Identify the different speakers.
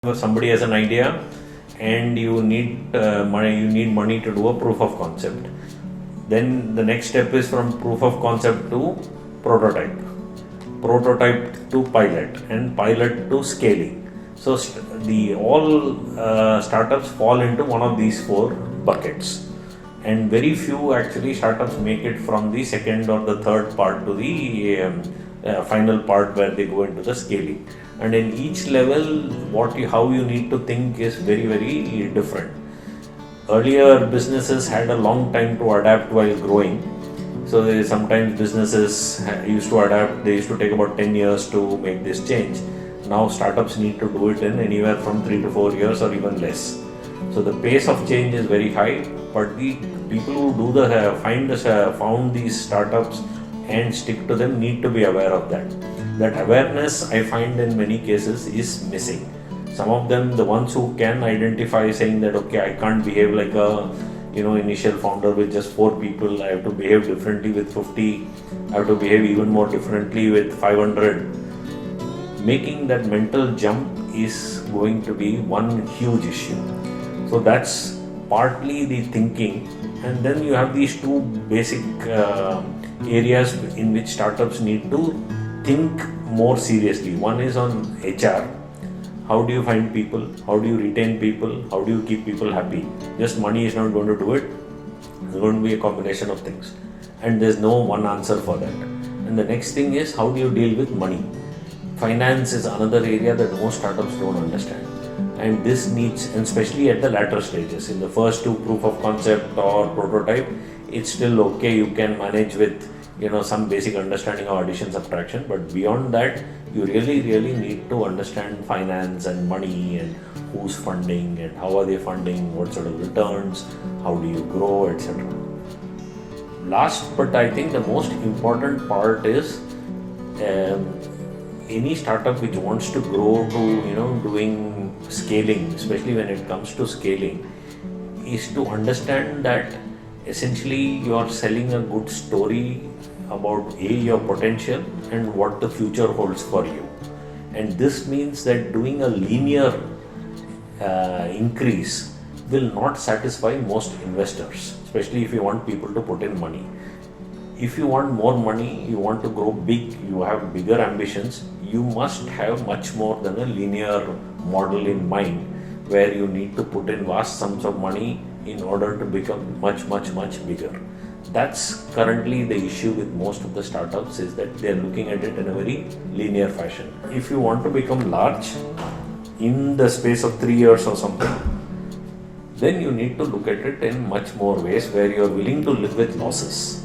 Speaker 1: somebody has an idea and you need money to do a proof of concept. Then the next step is from proof of concept to prototype to pilot, and pilot to scaling. So all startups fall into one of these four buckets, and very few actually startups make it from the second or the third part to the final part where they go into the scaling. And in each level, how you need to think is very, very different. Earlier businesses had a long time to adapt while growing. So sometimes businesses used to adapt, they used to take about 10 years to make this change. Now startups need to do it in anywhere from 3 to 4 years or even less. So the pace of change is very high, but the people who found these startups and stick to them need to be aware of that. That awareness, I find in many cases, is missing. Some of them, the ones who can identify, saying that okay, I can't behave like a initial founder with just 4 people, I have to behave differently with 50, I have to behave even more differently with 500. Making that mental jump is going to be one huge issue. So that's partly the thinking, and then you have these two basic areas in which startups need to think more seriously. One is on HR. How do you find people? How do you retain people? How do you keep people happy? Just money is not going to do it. It's going to be a combination of things, and there's no one answer for that. And the next thing is, how do you deal with money? Finance is another area that most startups don't understand, and this needs, and especially at the latter stages, in the first two, proof of concept or prototype, it's still okay, you can manage with some basic understanding of addition, subtraction, but beyond that you really need to understand finance and money and who's funding and how are they funding, what sort of returns, how do you grow, etc. Last, but I think the most important part is any startup which wants to grow to doing scaling, especially when it comes to scaling, is to understand that essentially you are selling a good story about your potential and what the future holds for you. And this means that doing a linear increase will not satisfy most investors, especially if you want people to put in money. If you want more money, you want to grow big, you have bigger ambitions, you must have much more than a linear model in mind where you need to put in vast sums of money in order to become much bigger. That's currently the issue with most of the startups, is that they're looking at it in a very linear fashion. If you want to become large in the space of 3 years or something, then you need to look at it in much more ways where you're willing to live with losses.